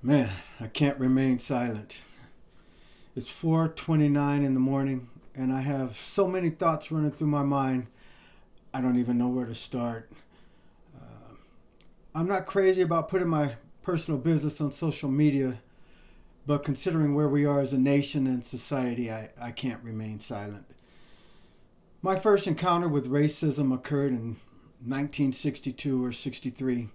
Man, I can't remain silent. It's 4:29 in the morning and I have so many thoughts running through my mind. I don't even know where to start. I'm not crazy about putting my personal business on social media, but considering where we are as a nation and society, I can't remain silent. My first encounter with racism occurred in 1962 or 63.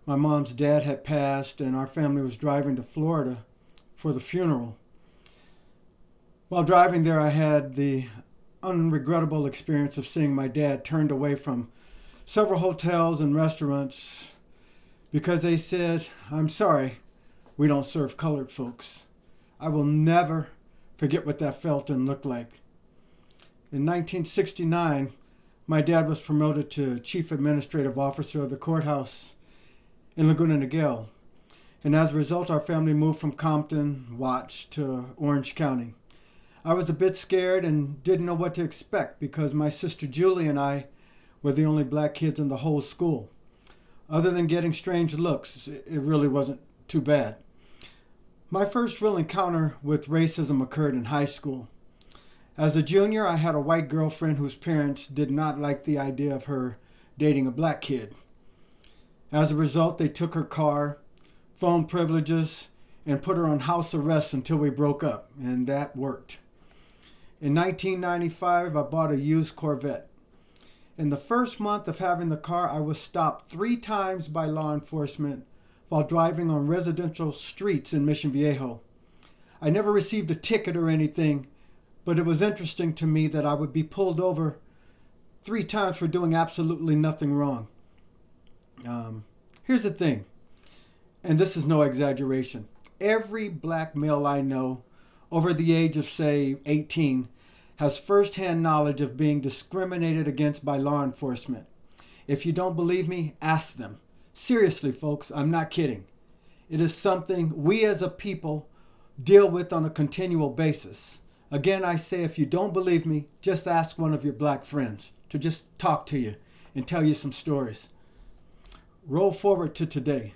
My mom's dad had passed, and our family was driving to Florida for the funeral. While driving there, I had the unregrettable experience of seeing my dad turned away from several hotels and restaurants because they said, "I'm sorry, we don't serve colored folks." I will never forget what that felt and looked like. In 1969, my dad was promoted to Chief Administrative Officer of the courthouse in Laguna Niguel. And as a result, our family moved from Compton, Watts, to Orange County. I was a bit scared and didn't know what to expect because my sister Julie and I were the only black kids in the whole school. Other than getting strange looks, it really wasn't too bad. My first real encounter with racism occurred in high school. As a junior, I had a white girlfriend whose parents did not like the idea of her dating a black kid. As a result, they took her car, phone privileges, and put her on house arrest until we broke up, and that worked. In 1995, I bought a used Corvette. In the first month of having the car, I was stopped 3 times by law enforcement while driving on residential streets in Mission Viejo. I never received a ticket or anything, but it was interesting to me that I would be pulled over 3 times for doing absolutely nothing wrong. Here's the thing, and this is no exaggeration. Every black male I know over the age of, say, 18 has firsthand knowledge of being discriminated against by law enforcement. If you don't believe me, ask them. Seriously, folks, I'm not kidding. It is something we as a people deal with on a continual basis. Again, I say, if you don't believe me, just ask one of your black friends to just talk to you and tell you some stories. Roll forward to today.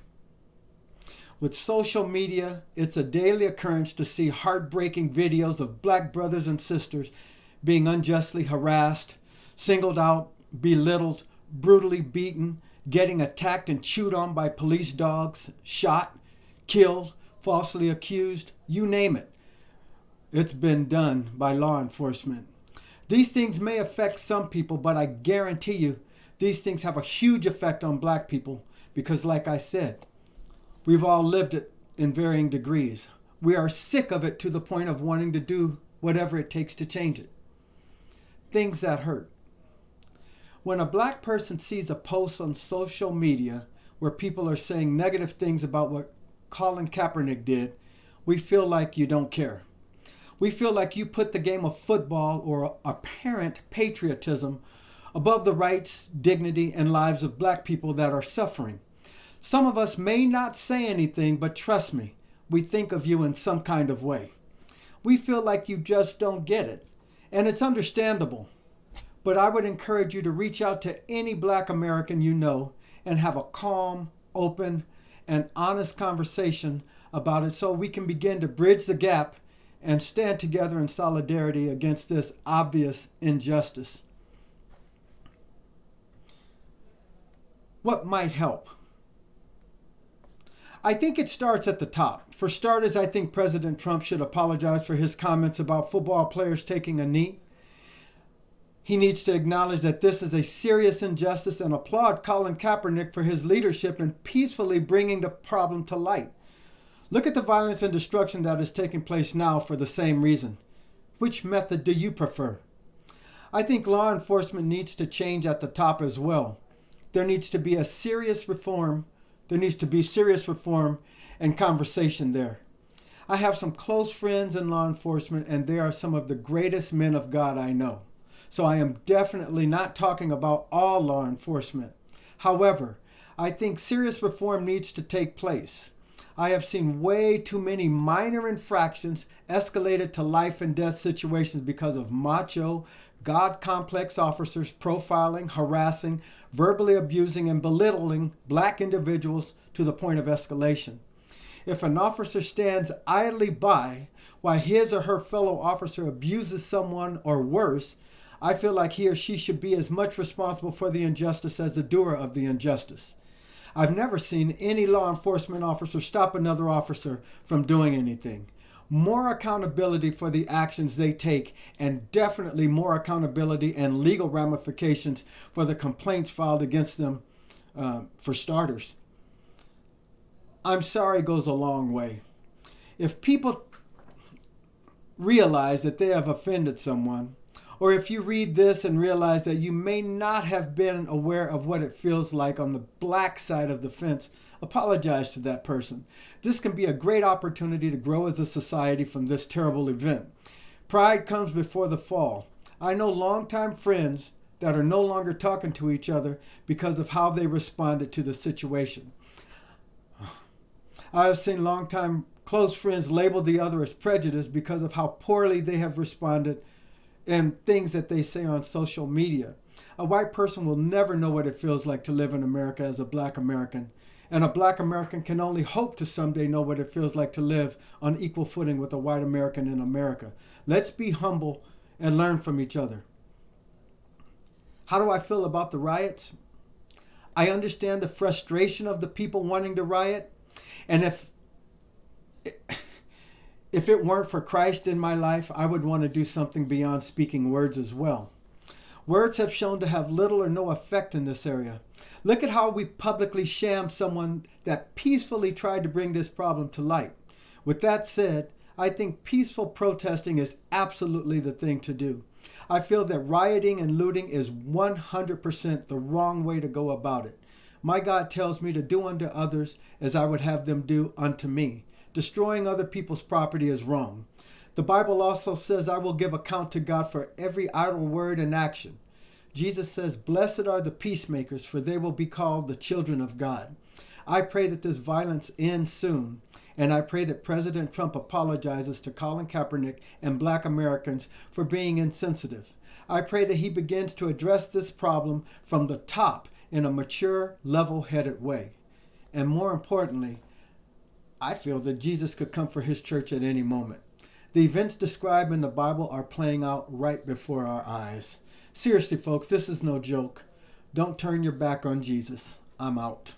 With social media, it's a daily occurrence to see heartbreaking videos of black brothers and sisters being unjustly harassed, singled out, belittled, brutally beaten, getting attacked and chewed on by police dogs, shot, killed, falsely accused, you name it. It's been done by law enforcement. These things may affect some people, but I guarantee you these things have a huge effect on black people because, like I said, we've all lived it in varying degrees. We are sick of it to the point of wanting to do whatever it takes to change it. Things that hurt. When a black person sees a post on social media where people are saying negative things about what Colin Kaepernick did, we feel like you don't care. We feel like you put the game of football or apparent patriotism above the rights, dignity, and lives of black people that are suffering. Some of us may not say anything, but trust me, we think of you in some kind of way. We feel like you just don't get it, and it's understandable. But I would encourage you to reach out to any black American you know and have a calm, open, and honest conversation about it so we can begin to bridge the gap and stand together in solidarity against this obvious injustice. What might help? I think it starts at the top. For starters, I think President Trump should apologize for his comments about football players taking a knee. He needs to acknowledge that this is a serious injustice and applaud Colin Kaepernick for his leadership in peacefully bringing the problem to light. Look at the violence and destruction that is taking place now for the same reason. Which method do you prefer? I think law enforcement needs to change at the top as well. There needs to be serious reform and conversation there. I have some close friends in law enforcement, and they are some of the greatest men of God I know. So I am definitely not talking about all law enforcement. However, I think serious reform needs to take place. I have seen way too many minor infractions escalated to life and death situations because of macho, God complex officers profiling, harassing, verbally abusing, and belittling black individuals to the point of escalation. If an officer stands idly by while his or her fellow officer abuses someone or worse, I feel like he or she should be as much responsible for the injustice as the doer of the injustice. I've never seen any law enforcement officer stop another officer from doing anything. More accountability for the actions they take, and definitely more accountability and legal ramifications for the complaints filed against them, for starters. I'm sorry goes a long way. If people realize that they have offended someone, or if you read this and realize that you may not have been aware of what it feels like on the black side of the fence, apologize to that person. This can be a great opportunity to grow as a society from this terrible event. Pride comes before the fall. I know longtime friends that are no longer talking to each other because of how they responded to the situation. I have seen longtime close friends label the other as prejudiced because of how poorly they have responded and things that they say on social media. A white person will never know what it feels like to live in America as a black American. And a black American can only hope to someday know what it feels like to live on equal footing with a white American in America. Let's be humble and learn from each other. How do I feel about the riots? I understand the frustration of the people wanting to riot. And if it weren't for Christ in my life, I would want to do something beyond speaking words as well. Words have shown to have little or no effect in this area. Look at how we publicly shamed someone that peacefully tried to bring this problem to light. With that said, I think peaceful protesting is absolutely the thing to do. I feel that rioting and looting is 100% the wrong way to go about it. My God tells me to do unto others as I would have them do unto me. Destroying other people's property is wrong. The Bible also says, I will give account to God for every idle word and action. Jesus says, blessed are the peacemakers, for they will be called the children of God. I pray that this violence ends soon, and I pray that President Trump apologizes to Colin Kaepernick and black Americans for being insensitive. I pray that he begins to address this problem from the top in a mature, level-headed way. And more importantly, I feel that Jesus could come for his church at any moment. The events described in the Bible are playing out right before our eyes. Seriously, folks, this is no joke. Don't turn your back on Jesus. I'm out.